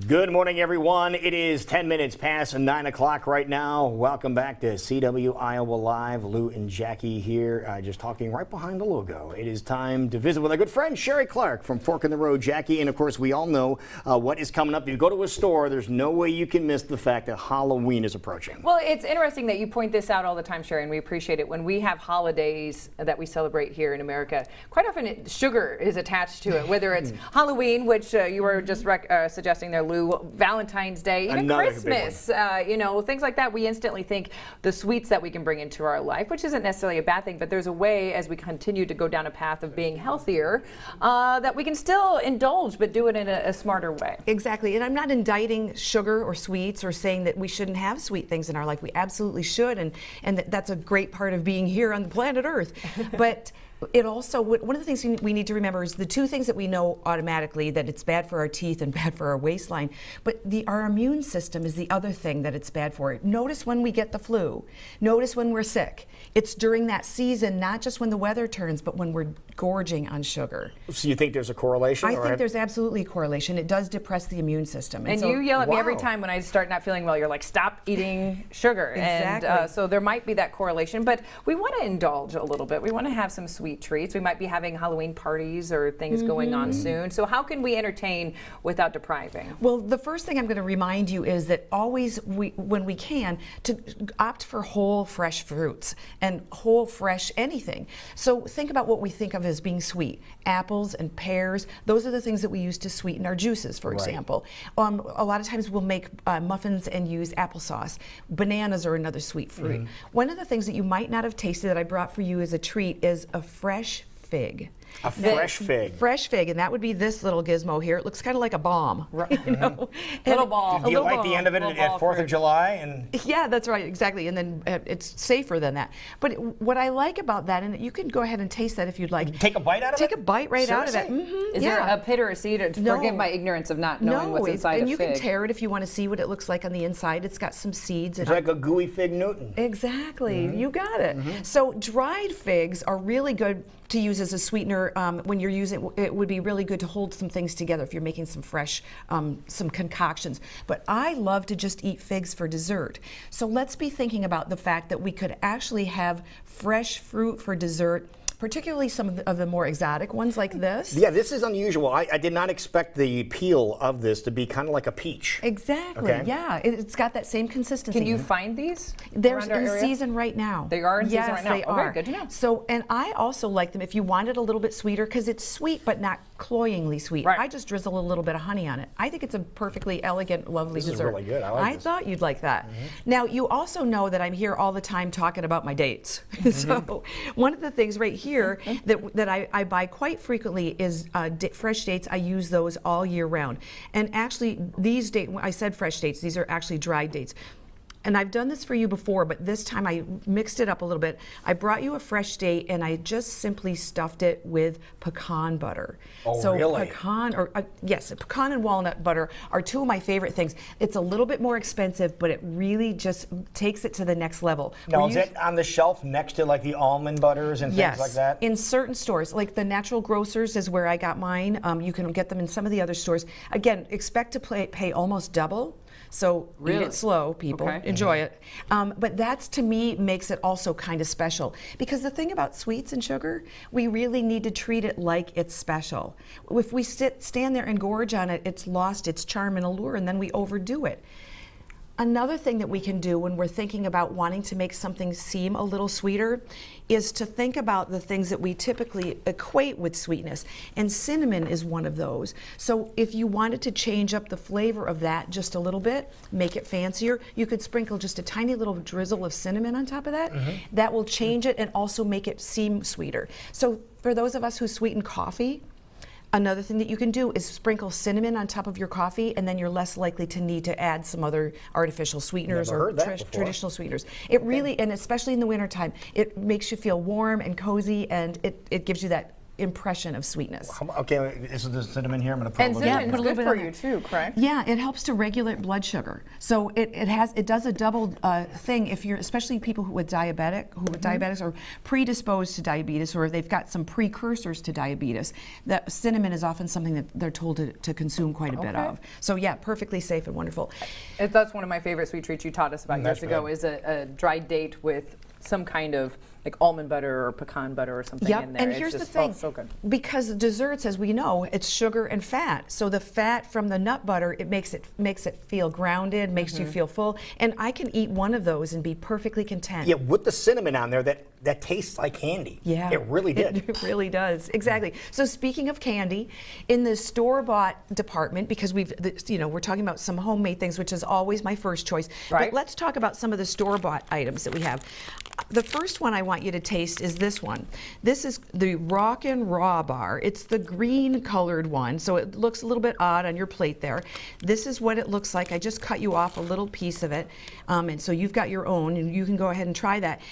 Good morning, everyone. It is 10 minutes past 9 o'clock right now. Welcome back to CW Iowa Live. Lou and Jackie here, just talking right behind the logo. It is time to visit with our good friend Sheree Clark from Fork in the Road, Jackie. And of course, we all know what is coming up. If you go to a store, there's no way you can miss the fact that Halloween is approaching. Well, it's interesting that you point this out all the time, Sheree, and we appreciate it. When we have holidays that we celebrate here in America, quite often sugar is attached to it, whether it's Halloween, which you were just suggesting there, Lou, Valentines Day, even Christmas, you know, things like that. We instantly think the sweets that we can bring into our life, which isn't necessarily a bad thing, but there's a way as we continue to go down a path of being healthier that we can still indulge, but do it in a smarter way. Exactly. And I'm not indicting sugar or sweets or saying that we shouldn't have sweet things in our life. We absolutely should. And that's a great part of being here on the planet Earth. But it also, one of the things we need to remember is the two things that we know automatically, that it's bad for our teeth and bad for our waistline, but our immune system is the other thing that it's bad for. Notice when we get the flu, notice when we're sick. It's during that season, not just when the weather turns, but when we're gorging on sugar. So you think there's a correlation? I think there's absolutely a correlation. It does depress the immune system. And so, you yell at me every time when I start not feeling well. You're like, stop eating sugar. Exactly. And so there might be that correlation, but we want to indulge a little bit. We want to have some sweet treats. We might be having Halloween parties or things going on soon. So how can we entertain without depriving? Well, the first thing I'm going to remind you is that always, when we can, to opt for whole, fresh fruits and whole, fresh anything. So think about what we think of as being sweet. Apples and pears, those are the things that we use to sweeten our juices, for example. A lot of times we'll make muffins and use applesauce. Bananas are another sweet fruit. One of the things that you might not have tasted that I brought for you as a treat is a fresh fig. A fresh fig. Fresh fig, and that would be this little gizmo here. It looks kind of like a bomb. Right. You know? Little ball. Do you like the end of it at 4th of July? And yeah, that's right, exactly. And then it's safer than that. But what I like about that, and you can go ahead and taste that if you'd like. Take a bite out of it? Take a bite right out of it. Is there a pit or a seed? Forgive my ignorance of not knowing what's inside a fig. And you can tear it if you want to see what it looks like on the inside. It's got some seeds. It's like a gooey fig Newton. Exactly, you got it. So dried figs are really good to use as a sweetener when you're using. It would be really good to hold some things together if you're making some fresh, some concoctions. But I love to just eat figs for dessert. So let's be thinking about the fact that we could actually have fresh fruit for dessert, particularly some of the more exotic ones like this. Yeah, this is unusual. I did not expect the peel of this to be kind of like a peach. Exactly, yeah. It's got that same consistency. Can you find these? They're in season right now. They are in season right now? Yes, they are. Good to know. So, and I also like them if you want it a little bit sweeter, because it's sweet but not cloyingly sweet. Right. I just drizzle a little bit of honey on it. I think it's a perfectly elegant, lovely dessert. This is really good. I like this. Thought you'd like that. Now, you also know that I'm here all the time talking about my dates. So, one of the things right here that I buy quite frequently is fresh dates. I use those all year round. And actually, these dates, I said fresh dates, these are actually dried dates. And I've done this for you before, but this time I mixed it up a little bit. I brought you a fresh date, and I just simply stuffed it with pecan butter. Oh, so really? Yes, pecan and walnut butter are two of my favorite things. It's a little bit more expensive, but it really just takes it to the next level. Now, is it on the shelf next to like the almond butters and things like that? In certain stores, like the Natural Grocers is where I got mine. You can get them in some of the other stores. Again, expect to pay almost double. So eat it slow, people. Okay. Enjoy it. But that's, to me, makes it also kind of special. Because the thing about sweets and sugar, we really need to treat it like it's special. If we stand there and gorge on it, it's lost its charm and allure, and then we overdo it. Another thing that we can do when we're thinking about wanting to make something seem a little sweeter is to think about the things that we typically equate with sweetness. And cinnamon is one of those. So if you wanted to change up the flavor of that just a little bit, make it fancier, you could sprinkle just a tiny little drizzle of cinnamon on top of that. That will change it and also make it seem sweeter. So for those of us who sweeten coffee, another thing that you can do is sprinkle cinnamon on top of your coffee, and then you're less likely to need to add some other artificial sweeteners or traditional sweeteners. It really, and especially in the wintertime, it makes you feel warm and cozy, and it gives you that impression of sweetness. Okay, this is the cinnamon here. I'm going to put And a little cinnamon's bit. good for on you there. too, correct? Yeah, it helps to regulate blood sugar. So it does a double thing if you're, especially people who are diabetics or predisposed to diabetes, or they've got some precursors to diabetes. That cinnamon is often something that they're told to consume quite a bit of. So yeah, perfectly safe and wonderful. That's one of my favorite sweet treats you taught us about years That's ago. good. Is a dried date with some kind of like almond butter or pecan butter or something in there. And It's here's the just, thing, so good. because desserts, as we know, it's sugar and fat. So the fat from the nut butter, it makes it feel grounded, makes you feel full. And I can eat one of those and be perfectly content. Yeah, with the cinnamon on there, that tastes like candy. Yeah, it really did. It really does. Exactly. So speaking of candy, in the store-bought department, because we're talking about some homemade things, which is always my first choice. Right. But let's talk about some of the store-bought items that we have. The first one I want you to taste is this one. This is the Rockin' Raw bar. It's the green colored one, so it looks a little bit odd on your plate there. This is what it looks like. I just cut you off a little piece of it, and so you've got your own, and you can go ahead and try that.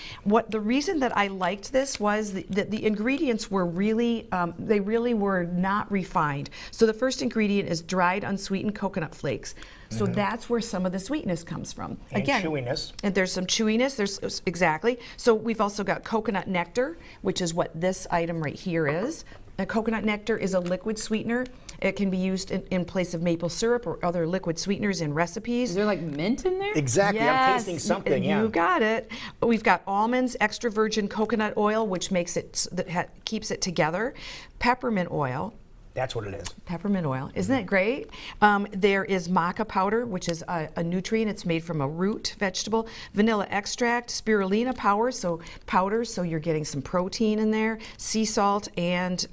The reason that I liked this was that the ingredients were really, they really were not refined. So the first ingredient is dried unsweetened coconut flakes. So that's where some of the sweetness comes from. And Again, chewiness. And there's some chewiness. Exactly. So we've also got coconut nectar, which is what this item right here is. Coconut nectar is a liquid sweetener. It can be used in place of maple syrup or other liquid sweeteners in recipes. Is there like mint in there? Exactly. I'm Yes, tasting something. Yeah. You got it. We've got almonds, extra virgin coconut oil, which makes it keeps it together. Peppermint oil. That's what it is. Peppermint oil. Isn't that great? There is maca powder, which is a nutrient. It's made from a root vegetable. Vanilla extract, spirulina powder, so you're getting some protein in there. Sea salt and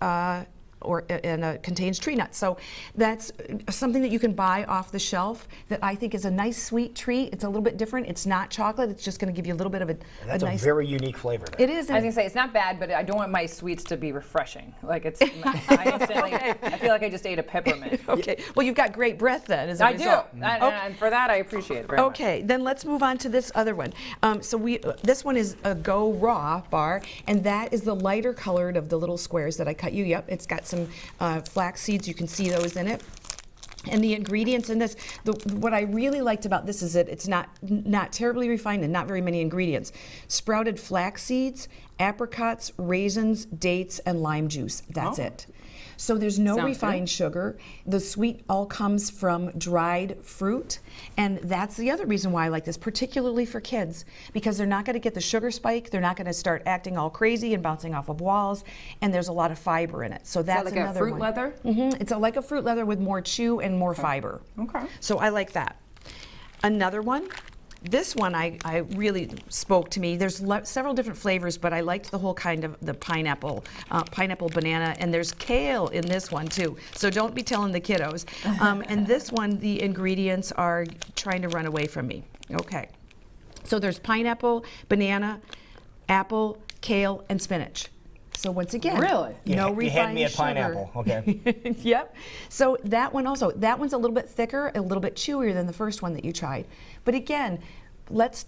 contains tree nuts. So that's something that you can buy off the shelf that I think is a nice sweet treat. It's a little bit different. It's not chocolate. It's just going to give you a little bit of That's nice. a very unique flavor. It is. I was gonna say it's not bad, but I don't want my sweets to be refreshing. Like it's, I feel like I just ate a peppermint. Okay. Well, you've got great breath then. As a I do, result. and for that I appreciate it very much. Okay, then let's move on to this other one. This one is a Go Raw bar, and that is the lighter colored of the little squares that I cut you. Yep, it's got some flax seeds. You can see those in it. And the ingredients in this, what I really liked about this is that it's not terribly refined and not very many ingredients. Sprouted flax seeds, apricots, raisins, dates, and lime juice. That's it. So there's no Sounds refined sugar. The sweet all comes from dried fruit. And that's the other reason why I like this, particularly for kids, because they're not going to get the sugar spike. They're not going to start acting all crazy and bouncing off of walls. And there's a lot of fiber in it. So that's like another a fruit one. leather? It's like a fruit leather with more chew and more fiber. Okay. So I like that. Another one. This one I really spoke to me. There's several different flavors, but I liked the whole kind of the pineapple banana, and there's kale in this one too. So don't be telling the kiddos. And this one, the ingredients are trying to run away from me. Okay. So there's pineapple, banana, apple, kale, and spinach. So once again, Really? no You refined had me at sugar. pineapple. Okay. Yep. So that one's a little bit thicker, a little bit chewier than the first one that you tried. But again,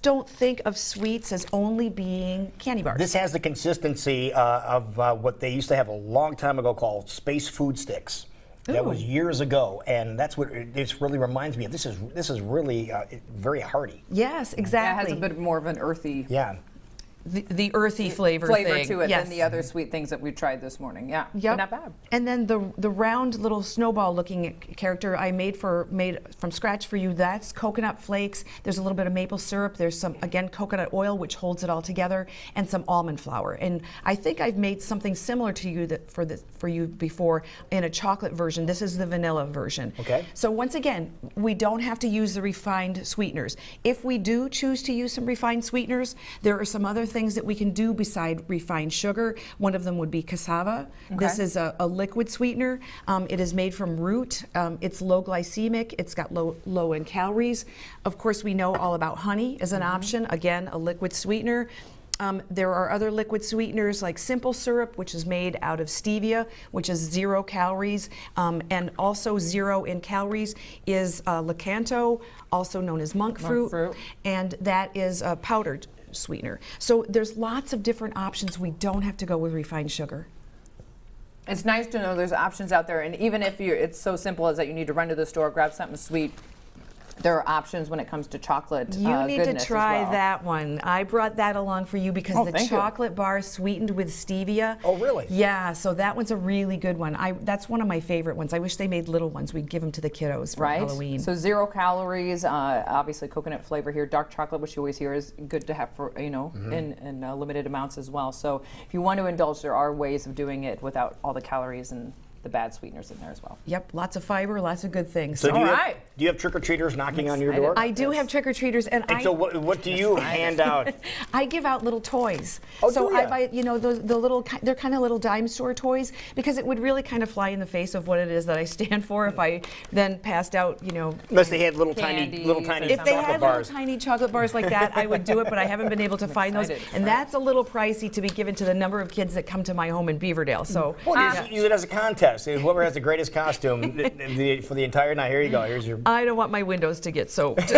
don't think of sweets as only being candy bars. This has the consistency of what they used to have a long time ago called space food sticks. That was years ago, and that's what this really reminds me of. This is really very hearty. Yes, Yeah, it exactly. has a bit more of an earthy Yeah. The earthy flavor thing. to it Yes. than the other sweet things that we've tried this morning. Yeah, but Yep. not bad. And then the round little snowball looking character I made from scratch for you, that's coconut flakes. There's a little bit of maple syrup. There's some, again, coconut oil, which holds it all together, and some almond flour. And I think I've made something similar to you for you before in a chocolate version. This is the vanilla version. Okay. So once again, we don't have to use the refined sweeteners. If we do choose to use some refined sweeteners, there are some other things that we can do beside refined sugar. One of them would be cassava. Okay. This is a liquid sweetener. It is made from root. It's low glycemic. It's got low in calories. Of course, we know all about honey as an option. Again, a liquid sweetener. There are other liquid sweeteners like simple syrup, which is made out of stevia, which is 0 calories. And also 0 in calories is lakanto, also known as monk fruit. And that is a powdered sweetener. So there's lots of different options. We don't have to go with refined sugar. It's nice to know there's options out there, and even if it's so simple as that you need to run to the store, grab something sweet, there are options when it comes to chocolate. You need to goodness as try well. that one. I brought that along for you because the thank you. chocolate bar is sweetened with stevia. Oh, really? Yeah, so that one's a really good one. That's one of my favorite ones. I wish they made little ones. We'd give them to the kiddos for Right. Halloween. So 0 calories, obviously coconut flavor here. Dark chocolate, which you always hear is good to have for, in limited amounts as well. So if you want to indulge, there are ways of doing it without all the calories and the bad sweeteners in there as well. Yep, lots of fiber, lots of good things. So do you, right. do you have trick-or-treaters knocking on your excited. door? I do have trick-or-treaters, and And so what do you hand out? I give out little toys. Oh, so do I ya? buy, the little, they're kind of little dime store toys because it would really kind of fly in the face of what it is that I stand for if I then passed out, Unless they had little Candies tiny and If they chocolate had bars. little tiny chocolate bars like that, I would do it, but I haven't been able to find those. excited. And that's a little pricey to be given to the number of kids that come to my home in Beaverdale. So Well, just use it as a contest. Whoever has the greatest costume for the entire night. Here you go. Here's your. I don't want my windows to get soaked.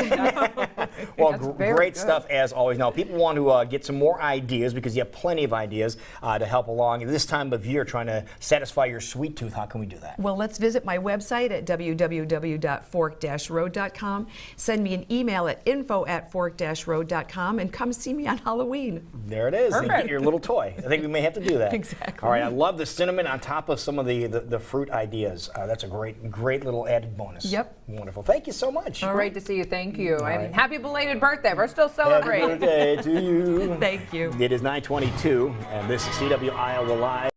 Well, That's very great good. stuff as always. Now, people want to get some more ideas because you have plenty of ideas to help along. This time of year, trying to satisfy your sweet tooth. How can we do that? Well, let's visit my website at www.fork-road.com. Send me an email at info@fork-road.com and come see me on Halloween. There it is. And Perfect. get your little toy. I think we may have to do that. Exactly. All right. I love the cinnamon on top of some of the fruit ideas. That's a great little added bonus. Yep. Wonderful. Thank you so much. Great to see you. Thank you. right. And happy belated birthday. We're still Happy celebrating. birthday to you. Thank you. It is 9:22, and this is CW Iowa Live.